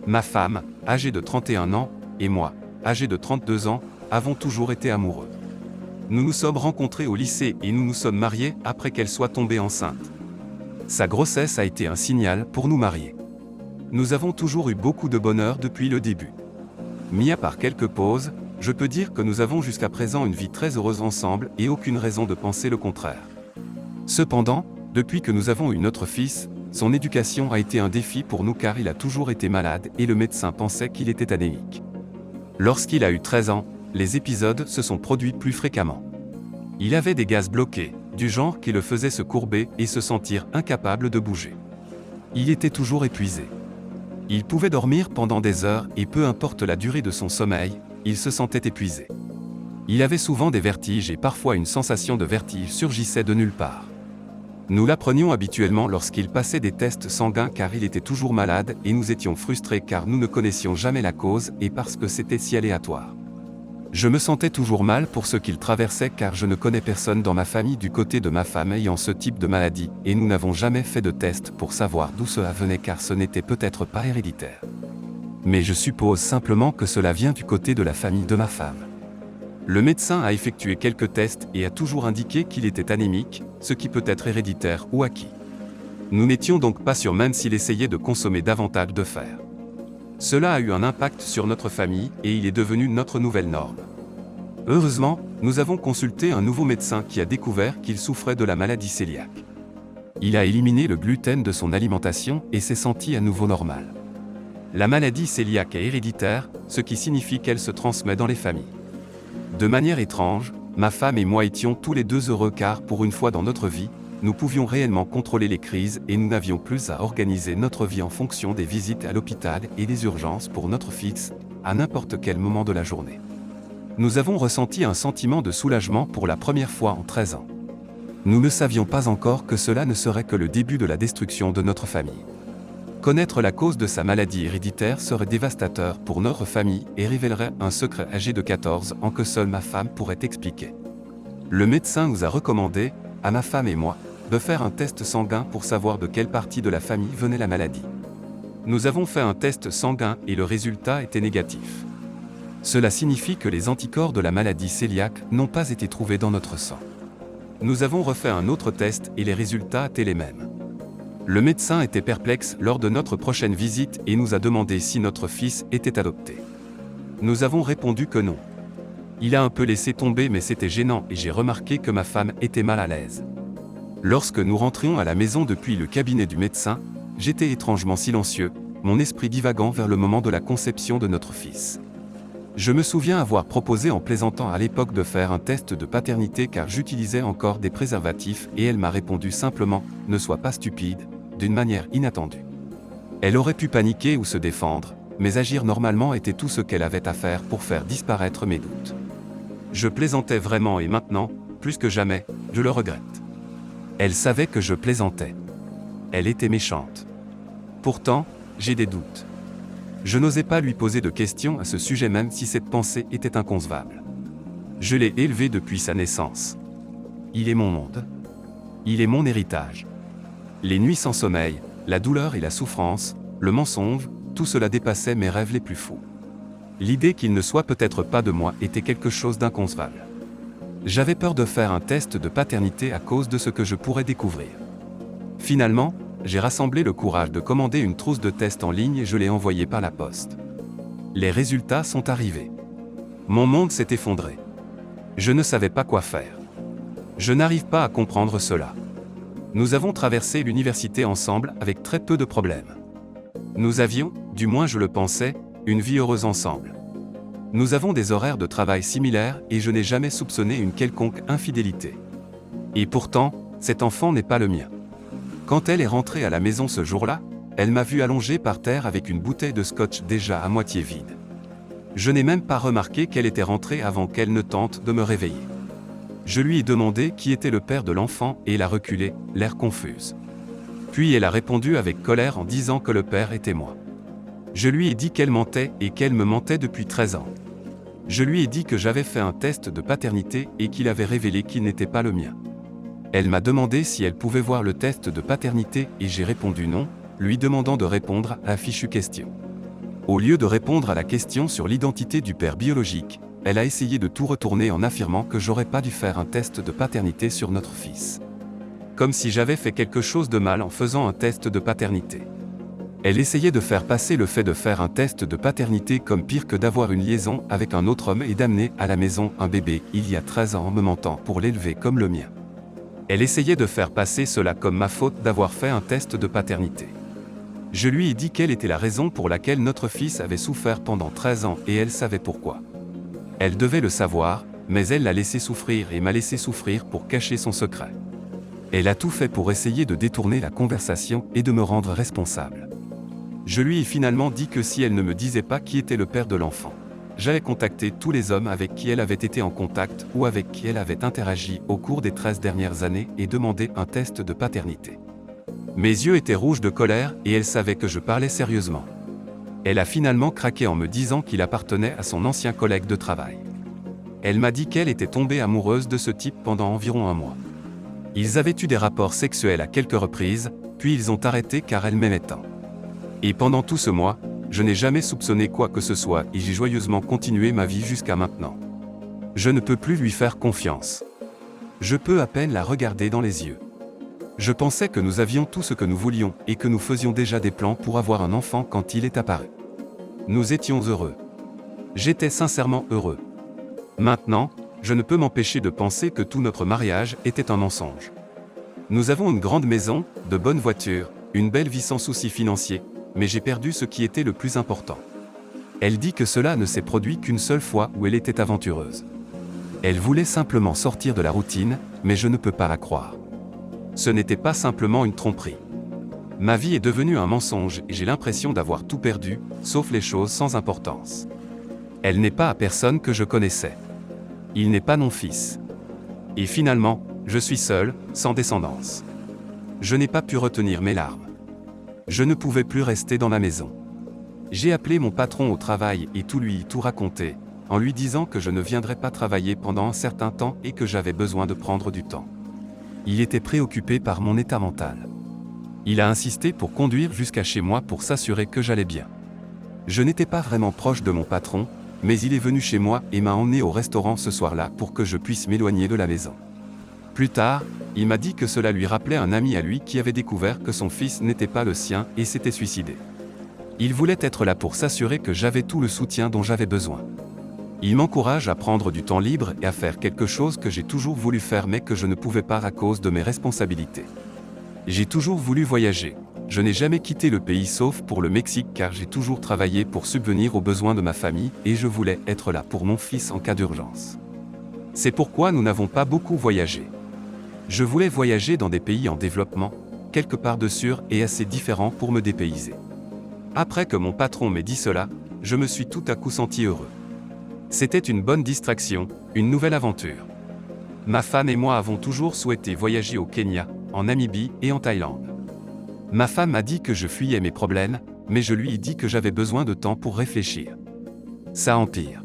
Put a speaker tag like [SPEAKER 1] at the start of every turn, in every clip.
[SPEAKER 1] Ma femme, âgée de 31 ans, et moi, âgé de 32 ans, avons toujours été amoureux. Nous nous sommes rencontrés au lycée et nous nous sommes mariés après qu'elle soit tombée enceinte. Sa grossesse a été un signal pour nous marier. Nous avons toujours eu beaucoup de bonheur depuis le début. Mis à part quelques pauses, je peux dire que nous avons jusqu'à présent une vie très heureuse ensemble et aucune raison de penser le contraire. Cependant, depuis que nous avons eu notre fils, son éducation a été un défi pour nous car il a toujours été malade et le médecin pensait qu'il était anémique. Lorsqu'il a eu 13 ans, les épisodes se sont produits plus fréquemment. Il avait des gaz bloqués, du genre qui le faisait se courber et se sentir incapable de bouger. Il était toujours épuisé. Il pouvait dormir pendant des heures et peu importe la durée de son sommeil, il se sentait épuisé. Il avait souvent des vertiges et parfois une sensation de vertige surgissait de nulle part. Nous l'apprenions habituellement lorsqu'il passait des tests sanguins car il était toujours malade et nous étions frustrés car nous ne connaissions jamais la cause et parce que c'était si aléatoire. Je me sentais toujours mal pour ce qu'il traversait car je ne connais personne dans ma famille du côté de ma femme ayant ce type de maladie et nous n'avons jamais fait de test pour savoir d'où cela venait car ce n'était peut-être pas héréditaire. Mais je suppose simplement que cela vient du côté de la famille de ma femme. Le médecin a effectué quelques tests et a toujours indiqué qu'il était anémique, ce qui peut être héréditaire ou acquis. Nous n'étions donc pas sûrs même s'il essayait de consommer davantage de fer. Cela a eu un impact sur notre famille et il est devenu notre nouvelle norme. Heureusement, nous avons consulté un nouveau médecin qui a découvert qu'il souffrait de la maladie cœliaque. Il a éliminé le gluten de son alimentation et s'est senti à nouveau normal. La maladie cœliaque est héréditaire, ce qui signifie qu'elle se transmet dans les familles. De manière étrange, ma femme et moi étions tous les deux heureux car pour une fois dans notre vie, nous pouvions réellement contrôler les crises et nous n'avions plus à organiser notre vie en fonction des visites à l'hôpital et des urgences pour notre fils, à n'importe quel moment de la journée. Nous avons ressenti un sentiment de soulagement pour la première fois en 13 ans. Nous ne savions pas encore que cela ne serait que le début de la destruction de notre famille. Connaître la cause de sa maladie héréditaire serait dévastateur pour notre famille et révélerait un secret âgé de 14 ans que seule ma femme pourrait expliquer. Le médecin nous a recommandé, à ma femme et moi, de faire un test sanguin pour savoir de quelle partie de la famille venait la maladie. Nous avons fait un test sanguin et le résultat était négatif. Cela signifie que les anticorps de la maladie cœliaque n'ont pas été trouvés dans notre sang. Nous avons refait un autre test et les résultats étaient les mêmes. Le médecin était perplexe lors de notre prochaine visite et nous a demandé si notre fils était adopté. Nous avons répondu que non. Il a un peu laissé tomber mais c'était gênant et j'ai remarqué que ma femme était mal à l'aise. Lorsque nous rentrions à la maison depuis le cabinet du médecin, j'étais étrangement silencieux, mon esprit divagant vers le moment de la conception de notre fils. Je me souviens avoir proposé en plaisantant à l'époque de faire un test de paternité car j'utilisais encore des préservatifs et elle m'a répondu simplement « Ne sois pas stupide », d'une manière inattendue. Elle aurait pu paniquer ou se défendre, mais agir normalement était tout ce qu'elle avait à faire pour faire disparaître mes doutes. Je plaisantais vraiment et maintenant, plus que jamais, je le regrette. Elle savait que je plaisantais. Elle était méchante. Pourtant, j'ai des doutes. Je n'osais pas lui poser de questions à ce sujet même si cette pensée était inconcevable. Je l'ai élevé depuis sa naissance. Il est mon monde. Il est mon héritage. Les nuits sans sommeil, la douleur et la souffrance, le mensonge, tout cela dépassait mes rêves les plus fous. L'idée qu'il ne soit peut-être pas de moi était quelque chose d'inconcevable. J'avais peur de faire un test de paternité à cause de ce que je pourrais découvrir. Finalement, j'ai rassemblé le courage de commander une trousse de tests en ligne et je l'ai envoyée par la poste. Les résultats sont arrivés. Mon monde s'est effondré. Je ne savais pas quoi faire. Je n'arrive pas à comprendre cela. Nous avons traversé l'université ensemble avec très peu de problèmes. Nous avions, du moins je le pensais, une vie heureuse ensemble. Nous avons des horaires de travail similaires et je n'ai jamais soupçonné une quelconque infidélité. Et pourtant, cet enfant n'est pas le mien. Quand elle est rentrée à la maison ce jour-là, elle m'a vu allongé par terre avec une bouteille de scotch déjà à moitié vide. Je n'ai même pas remarqué qu'elle était rentrée avant qu'elle ne tente de me réveiller. Je lui ai demandé qui était le père de l'enfant et elle a reculé, l'air confuse. Puis elle a répondu avec colère en disant que le père était moi. Je lui ai dit qu'elle mentait et qu'elle me mentait depuis 13 ans. Je lui ai dit que j'avais fait un test de paternité et qu'il avait révélé qu'il n'était pas le mien. Elle m'a demandé si elle pouvait voir le test de paternité et j'ai répondu non, lui demandant de répondre à la fichue question. Au lieu de répondre à la question sur l'identité du père biologique, elle a essayé de tout retourner en affirmant que j'aurais pas dû faire un test de paternité sur notre fils. Comme si j'avais fait quelque chose de mal en faisant un test de paternité. Elle essayait de faire passer le fait de faire un test de paternité comme pire que d'avoir une liaison avec un autre homme et d'amener à la maison un bébé il y a 13 ans en me mentant pour l'élever comme le mien. Elle essayait de faire passer cela comme ma faute d'avoir fait un test de paternité. Je lui ai dit quelle était la raison pour laquelle notre fils avait souffert pendant 13 ans et elle savait pourquoi. Elle devait le savoir, mais elle l'a laissé souffrir et m'a laissé souffrir pour cacher son secret. Elle a tout fait pour essayer de détourner la conversation et de me rendre responsable. Je lui ai finalement dit que si elle ne me disait pas qui était le père de l'enfant, j'allais contacter tous les hommes avec qui elle avait été en contact ou avec qui elle avait interagi au cours des 13 dernières années et demander un test de paternité. Mes yeux étaient rouges de colère et elle savait que je parlais sérieusement. Elle a finalement craqué en me disant qu'il appartenait à son ancien collègue de travail. Elle m'a dit qu'elle était tombée amoureuse de ce type pendant environ un mois. Ils avaient eu des rapports sexuels à quelques reprises, puis ils ont arrêté car elle m'aimait tant. Et pendant tout ce mois, je n'ai jamais soupçonné quoi que ce soit et j'ai joyeusement continué ma vie jusqu'à maintenant. Je ne peux plus lui faire confiance. Je peux à peine la regarder dans les yeux. Je pensais que nous avions tout ce que nous voulions et que nous faisions déjà des plans pour avoir un enfant quand il est apparu. Nous étions heureux. J'étais sincèrement heureux. Maintenant, je ne peux m'empêcher de penser que tout notre mariage était un mensonge. Nous avons une grande maison, de bonnes voitures, une belle vie sans soucis financiers, mais j'ai perdu ce qui était le plus important. Elle dit que cela ne s'est produit qu'une seule fois où elle était aventureuse. Elle voulait simplement sortir de la routine, mais je ne peux pas la croire. Ce n'était pas simplement une tromperie. Ma vie est devenue un mensonge et j'ai l'impression d'avoir tout perdu, sauf les choses sans importance. Elle n'est pas à personne que je connaissais. Il n'est pas mon fils. Et finalement, je suis seul, sans descendance. Je n'ai pas pu retenir mes larmes. Je ne pouvais plus rester dans ma maison. J'ai appelé mon patron au travail et tout raconté, en lui disant que je ne viendrais pas travailler pendant un certain temps et que j'avais besoin de prendre du temps. Il était préoccupé par mon état mental. Il a insisté pour conduire jusqu'à chez moi pour s'assurer que j'allais bien. Je n'étais pas vraiment proche de mon patron, mais il est venu chez moi et m'a emmené au restaurant ce soir-là pour que je puisse m'éloigner de la maison. Plus tard, il m'a dit que cela lui rappelait un ami à lui qui avait découvert que son fils n'était pas le sien et s'était suicidé. Il voulait être là pour s'assurer que j'avais tout le soutien dont j'avais besoin. Il m'encourage à prendre du temps libre et à faire quelque chose que j'ai toujours voulu faire mais que je ne pouvais pas à cause de mes responsabilités. J'ai toujours voulu voyager. Je n'ai jamais quitté le pays sauf pour le Mexique car j'ai toujours travaillé pour subvenir aux besoins de ma famille et je voulais être là pour mon fils en cas d'urgence. C'est pourquoi nous n'avons pas beaucoup voyagé. Je voulais voyager dans des pays en développement, quelque part de sûr et assez différent pour me dépayser. Après que mon patron m'ait dit cela, je me suis tout à coup senti heureux. C'était une bonne distraction, une nouvelle aventure. Ma femme et moi avons toujours souhaité voyager au Kenya, en Namibie et en Thaïlande. Ma femme m'a dit que je fuyais mes problèmes, mais je lui ai dit que j'avais besoin de temps pour réfléchir. Ça empire.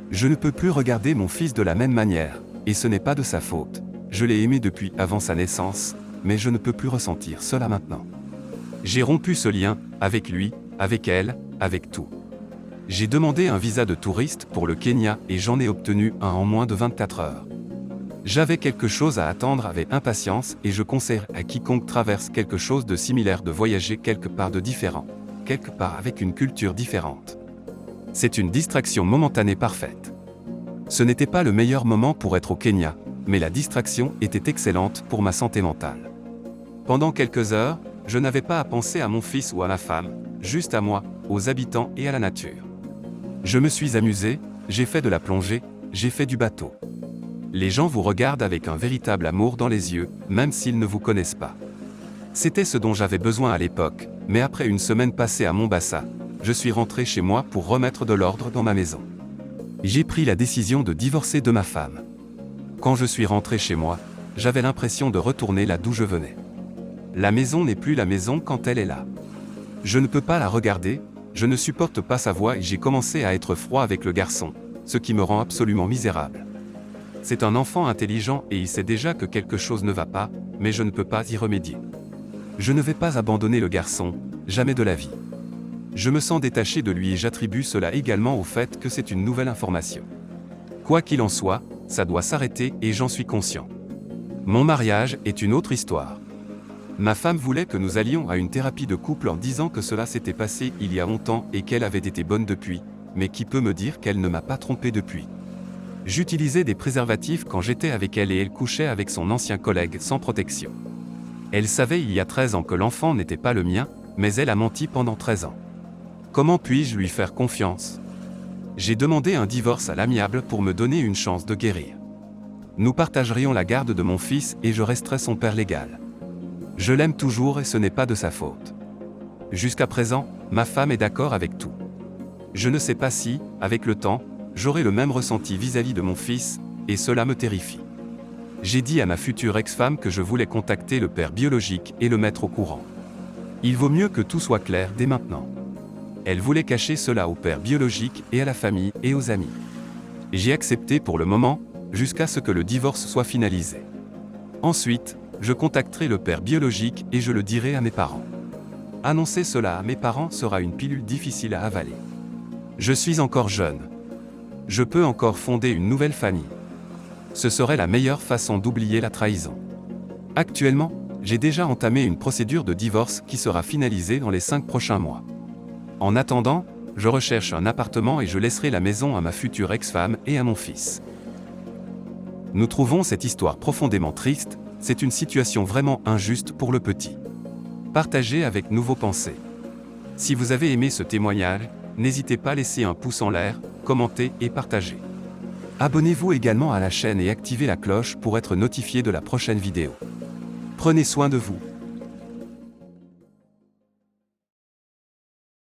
[SPEAKER 1] Je ne peux plus regarder mon fils de la même manière, et ce n'est pas de sa faute. Je l'ai aimé depuis avant sa naissance, mais je ne peux plus ressentir cela maintenant. J'ai rompu ce lien, avec lui, avec elle, avec tout. J'ai demandé un visa de touriste pour le Kenya et j'en ai obtenu un en moins de 24 heures. J'avais quelque chose à attendre avec impatience et je conseille à quiconque traverse quelque chose de similaire de voyager quelque part de différent, quelque part avec une culture différente. C'est une distraction momentanée parfaite. Ce n'était pas le meilleur moment pour être au Kenya, mais la distraction était excellente pour ma santé mentale. Pendant quelques heures, je n'avais pas à penser à mon fils ou à ma femme, juste à moi, aux habitants et à la nature. Je me suis amusé, j'ai fait de la plongée, j'ai fait du bateau. Les gens vous regardent avec un véritable amour dans les yeux, même s'ils ne vous connaissent pas. C'était ce dont j'avais besoin à l'époque, mais après une semaine passée à Mombasa, je suis rentré chez moi pour remettre de l'ordre dans ma maison. J'ai pris la décision de divorcer de ma femme. Quand je suis rentré chez moi, j'avais l'impression de retourner là d'où je venais. La maison n'est plus la maison quand elle est là. Je ne peux pas la regarder, je ne supporte pas sa voix et j'ai commencé à être froid avec le garçon, ce qui me rend absolument misérable. C'est un enfant intelligent et il sait déjà que quelque chose ne va pas, mais je ne peux pas y remédier. Je ne vais pas abandonner le garçon, jamais de la vie. Je me sens détaché de lui et j'attribue cela également au fait que c'est une nouvelle information. Quoi qu'il en soit, ça doit s'arrêter et j'en suis conscient. Mon mariage est une autre histoire. Ma femme voulait que nous allions à une thérapie de couple en disant que cela s'était passé il y a longtemps et qu'elle avait été bonne depuis, mais qui peut me dire qu'elle ne m'a pas trompé depuis? J'utilisais des préservatifs quand j'étais avec elle et elle couchait avec son ancien collègue sans protection. Elle savait il y a 13 ans que l'enfant n'était pas le mien, mais elle a menti pendant 13 ans. Comment puis-je lui faire confiance? J'ai demandé un divorce à l'amiable pour me donner une chance de guérir. Nous partagerions la garde de mon fils et je resterai son père légal. Je l'aime toujours et ce n'est pas de sa faute. Jusqu'à présent, ma femme est d'accord avec tout. Je ne sais pas si, avec le temps, j'aurai le même ressenti vis-à-vis de mon fils, et cela me terrifie. J'ai dit à ma future ex-femme que je voulais contacter le père biologique et le mettre au courant. Il vaut mieux que tout soit clair dès maintenant. Elle voulait cacher cela au père biologique et à la famille et aux amis. J'ai accepté pour le moment, jusqu'à ce que le divorce soit finalisé. Ensuite, je contacterai le père biologique et je le dirai à mes parents. Annoncer cela à mes parents sera une pilule difficile à avaler. Je suis encore jeune. Je peux encore fonder une nouvelle famille. Ce serait la meilleure façon d'oublier la trahison. Actuellement, j'ai déjà entamé une procédure de divorce qui sera finalisée dans les 5 prochains mois. En attendant, je recherche un appartement et je laisserai la maison à ma future ex-femme et à mon fils. Nous trouvons cette histoire profondément triste, c'est une situation vraiment injuste pour le petit. Partagez avec nous vos pensées. Si vous avez aimé ce témoignage, n'hésitez pas à laisser un pouce en l'air, commenter et partager. Abonnez-vous également à la chaîne et activez la cloche pour être notifié de la prochaine vidéo. Prenez soin de vous.